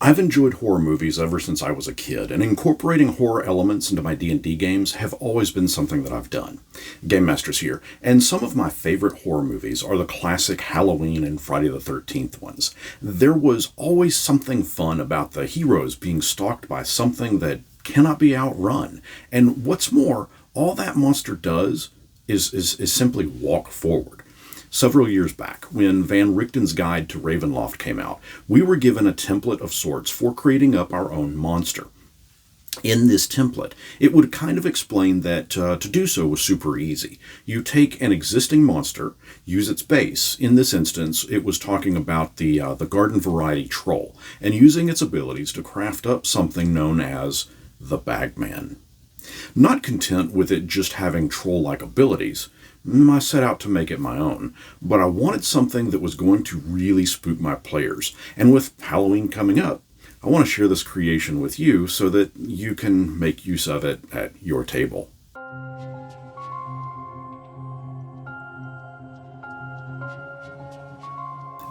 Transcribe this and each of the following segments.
I've enjoyed horror movies ever since I was a kid, and incorporating horror elements into my D&D games have always been something that I've done. GameMasters here, and some of my favorite horror movies are the classic Halloween and Friday the 13th ones. There was always something fun about the heroes being stalked by something that cannot be outrun, and what's more, all that monster does is simply walk forward. Several years back, when Van Richten's Guide to Ravenloft came out, we were given a template of sorts for creating up our own monster. In this template, it would kind of explain that to do so was super easy. You take an existing monster, use its base. In this instance, it was talking about the garden variety troll, and using its abilities to craft up something known as the Bagman. Not content with it just having troll-like abilities, I set out to make it my own, but I wanted something that was going to really spook my players, and with Halloween coming up, I want to share this creation with you so that you can make use of it at your table.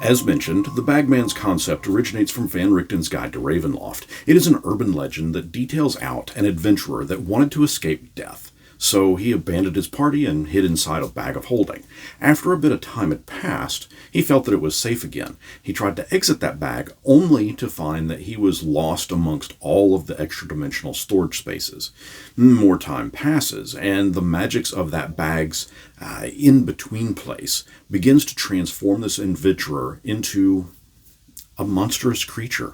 As mentioned, the Bagman's concept originates from Van Richten's Guide to Ravenloft. It is an urban legend that details out an adventurer that wanted to escape death. So he abandoned his party and hid inside a bag of holding. After a bit of time had passed, he felt that it was safe again. He tried to exit that bag only to find that he was lost amongst all of the extra-dimensional storage spaces. More time passes, and the magics of that bag's in-between place begins to transform this adventurer into a monstrous creature.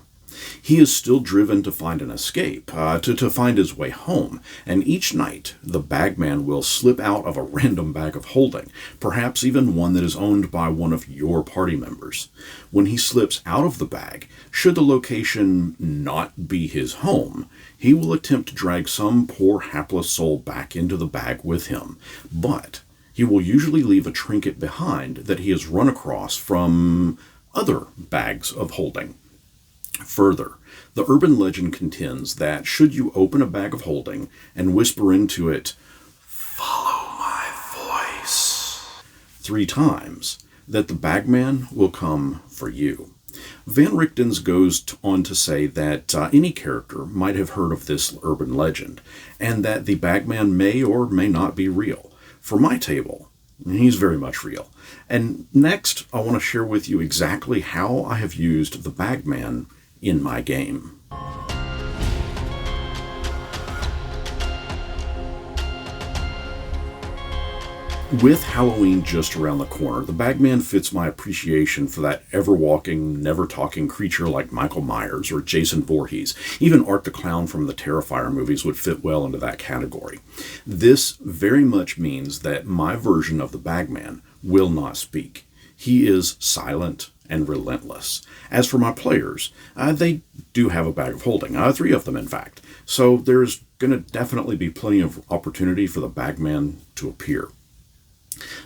He is still driven to find an escape, to find his way home, and each night the Bagman will slip out of a random bag of holding, perhaps even one that is owned by one of your party members. When he slips out of the bag, should the location not be his home, he will attempt to drag some poor hapless soul back into the bag with him, but he will usually leave a trinket behind that he has run across from other bags of holding. Further, the urban legend contends that should you open a bag of holding and whisper into it, "Follow my voice," 3 times, that the Bagman will come for you. Van Richten's goes on to say that any character might have heard of this urban legend, and that the Bagman may or may not be real. For my table, he's very much real. And next, I want to share with you exactly how I have used the Bagman in my game. With Halloween just around the corner, the Bagman fits my appreciation for that ever-walking, never-talking creature like Michael Myers or Jason Voorhees. Even Art the Clown from the Terrifier movies would fit well into that category. This very much means that my version of the Bagman will not speak. He is silent and relentless. As for my players, they do have a bag of holding, 3 of them in fact, so there's going to definitely be plenty of opportunity for the Bagman to appear.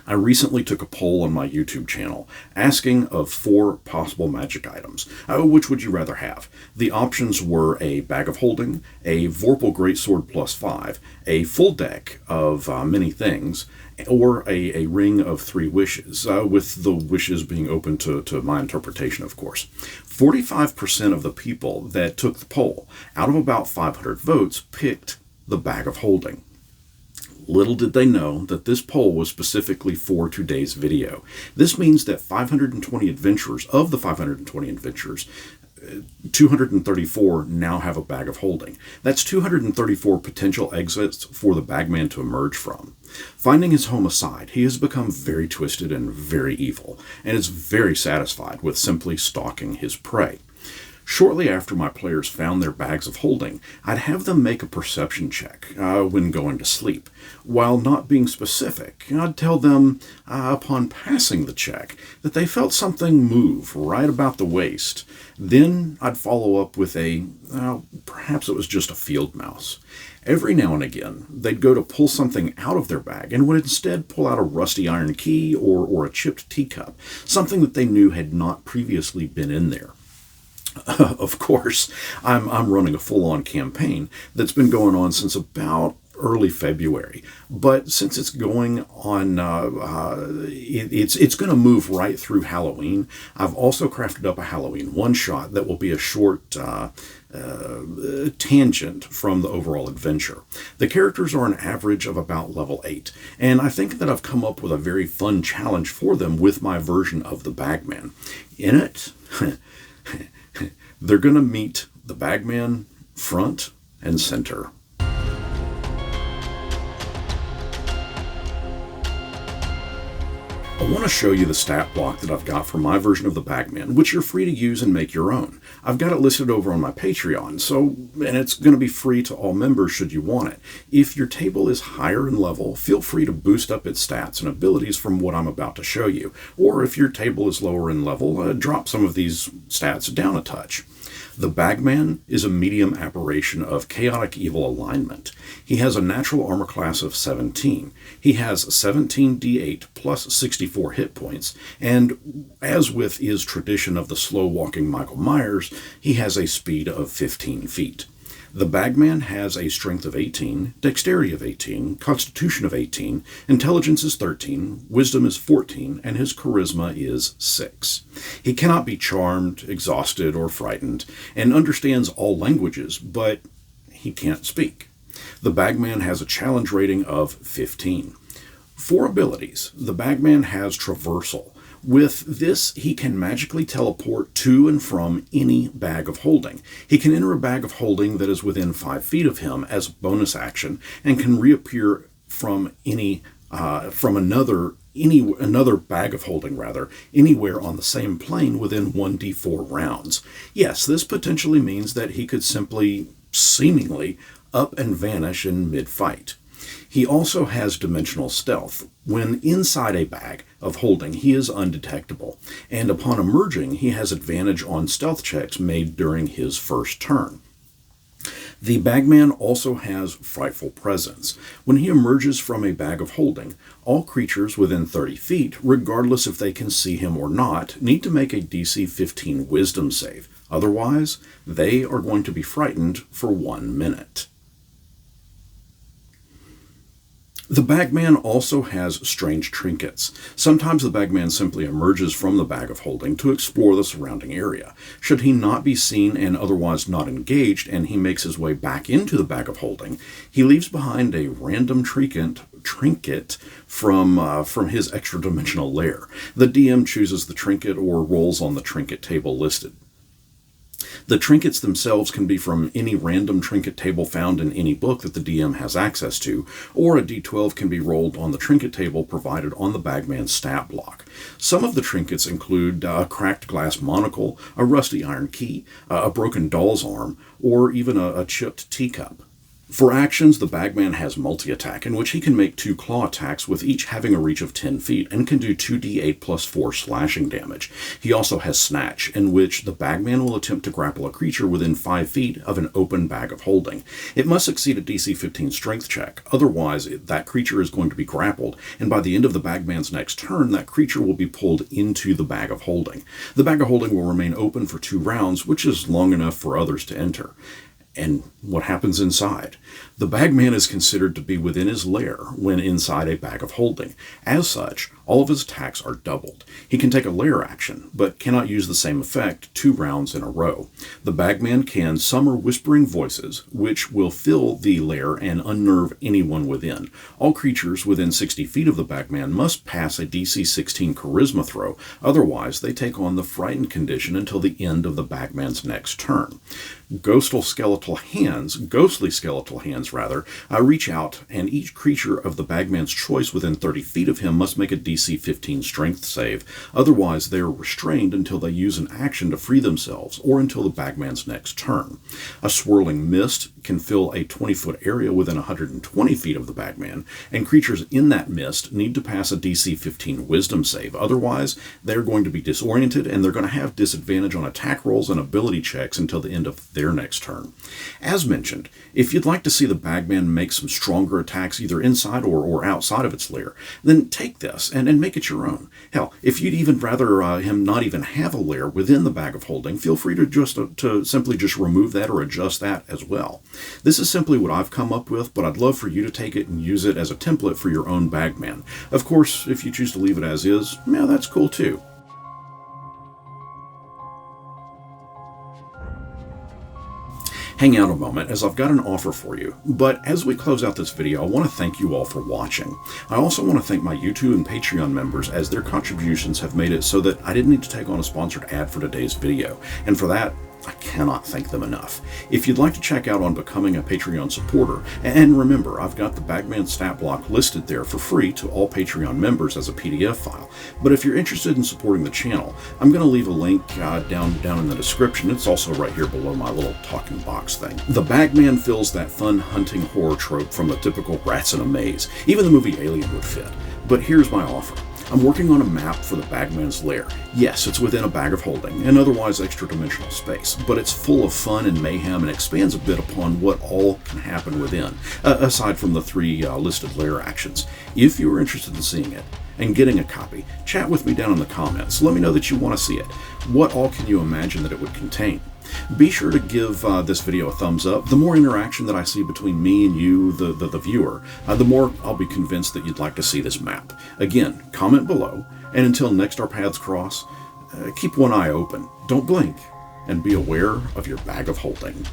I recently took a poll on my YouTube channel asking of 4 possible magic items. Which would you rather have? The options were a bag of holding, a Vorpal Greatsword +5, a full deck of many things, or a ring of 3 wishes, with the wishes being open to my interpretation, of course. 45% of the people that took the poll, out of about 500 votes, picked the bag of holding. Little did they know that this poll was specifically for today's video. This means that 520 adventurers, of the 520 adventurers, 234 now have a bag of holding. That's 234 potential exits for the Bagman to emerge from. Finding his home aside, he has become very twisted and very evil, and is very satisfied with simply stalking his prey. Shortly after my players found their bags of holding, I'd have them make a perception check when going to sleep. While not being specific, I'd tell them upon passing the check that they felt something move right about the waist. Then I'd follow up with perhaps it was just a field mouse. Every now and again, they'd go to pull something out of their bag and would instead pull out a rusty iron key or a chipped teacup, something that they knew had not previously been in there. Of course, I'm running a full-on campaign that's been going on since about early February. But since it's going on, it's going to move right through Halloween. I've also crafted up a Halloween one-shot that will be a short tangent from the overall adventure. The characters are an average of about level 8, and I think that I've come up with a very fun challenge for them with my version of the Bagman. In it, they're going to meet the Bagman front and center. I want to show you the stat block that I've got for my version of the Bagman, which you're free to use and make your own. I've got it listed over on my Patreon, and it's going to be free to all members should you want it. If your table is higher in level, feel free to boost up its stats and abilities from what I'm about to show you. Or if your table is lower in level, drop some of these stats down a touch. The Bagman is a medium aberration of chaotic evil alignment. He has a natural armor class of 17. He has 17 d8 plus 64 hit points, and as with his tradition of the slow-walking Michael Myers, he has a speed of 15 feet. The Bagman has a strength of 18, dexterity of 18, constitution of 18, intelligence is 13, wisdom is 14, and his charisma is 6. He cannot be charmed, exhausted, or frightened, and understands all languages, but he can't speak. The Bagman has a challenge rating of 15. For abilities, the Bagman has traversal. With this, he can magically teleport to and from any bag of holding. He can enter a bag of holding that is within 5 feet of him as a bonus action, and can reappear from another bag of holding anywhere on the same plane within 1d4 rounds. Yes, this potentially means that he could simply, seemingly, up and vanish in mid-fight. He also has dimensional stealth. When inside a bag of holding, he is undetectable, and upon emerging, he has advantage on stealth checks made during his first turn. The Bagman also has frightful presence. When he emerges from a bag of holding, all creatures within 30 feet, regardless if they can see him or not, need to make a DC 15 wisdom save. Otherwise, they are going to be frightened for 1 minute. The Bagman also has strange trinkets. Sometimes the Bagman simply emerges from the bag of holding to explore the surrounding area. Should he not be seen and otherwise not engaged, and he makes his way back into the bag of holding, he leaves behind a random trinket from his extra-dimensional lair. The DM chooses the trinket or rolls on the trinket table listed. The trinkets themselves can be from any random trinket table found in any book that the DM has access to, or a d12 can be rolled on the trinket table provided on the Bagman's stat block. Some of the trinkets include a cracked glass monocle, a rusty iron key, a broken doll's arm, or even a chipped teacup. For actions, the Bagman has multi-attack, in which he can make 2 claw attacks with each having a reach of 10 feet, and can do 2d8 plus 4 slashing damage. He also has snatch, in which the Bagman will attempt to grapple a creature within 5 feet of an open bag of holding. It must succeed a DC 15 strength check, otherwise that creature is going to be grappled, and by the end of the Bagman's next turn, that creature will be pulled into the bag of holding. The bag of holding will remain open for 2 rounds, which is long enough for others to enter. And what happens inside? The Bagman is considered to be within his lair when inside a bag of holding. As such, all of his attacks are doubled. He can take a lair action, but cannot use the same effect 2 rounds in a row. The Bagman can summon whispering voices, which will fill the lair and unnerve anyone within. All creatures within 60 feet of the Bagman must pass a DC 16 charisma throw, otherwise they take on the frightened condition until the end of the Bagman's next turn. Ghostly skeletal hands reach out, and each creature of the Bagman's choice within 30 feet of him must make a DC 15 strength save. Otherwise, they are restrained until they use an action to free themselves, or until the Bagman's next turn. A swirling mist can fill a 20-foot area within 120 feet of the Bagman, and creatures in that mist need to pass a DC 15 wisdom save. Otherwise, they're going to be disoriented, and they're going to have disadvantage on attack rolls and ability checks until the end of their next turn. As mentioned, if you'd like to see the Bagman make some stronger attacks either inside or outside of its lair, then take this and make it your own. Hell, if you'd even rather him not even have a lair within the bag of holding, feel free to simply just remove that or adjust that as well. This is simply what I've come up with, but I'd love for you to take it and use it as a template for your own Bagman. Of course, if you choose to leave it as is, yeah, that's cool too. Hang out a moment, as I've got an offer for you. But as we close out this video, I want to thank you all for watching. I also want to thank my YouTube and Patreon members, as their contributions have made it so that I didn't need to take on a sponsored ad for today's video. And for that, I cannot thank them enough. If you'd like to check out on becoming a Patreon supporter, and remember, I've got the Bagman stat block listed there for free to all Patreon members as a PDF file. But if you're interested in supporting the channel, I'm going to leave a link down in the description. It's also right here below my little talking box thing. The Bagman fills that fun hunting horror trope from the typical rats in a maze. Even the movie Alien would fit. But here's my offer. I'm working on a map for the Bagman's lair. Yes, it's within a bag of holding and otherwise extra-dimensional space, but it's full of fun and mayhem and expands a bit upon what all can happen within, aside from the 3 listed lair actions. If you are interested in seeing it and getting a copy, chat with me down in the comments. Let me know that you want to see it. What all can you imagine that it would contain? Be sure to give this video a thumbs up. The more interaction that I see between me and you, the viewer, the more I'll be convinced that you'd like to see this map. Again, comment below, and until next our paths cross, keep one eye open, don't blink, and be aware of your bag of holding.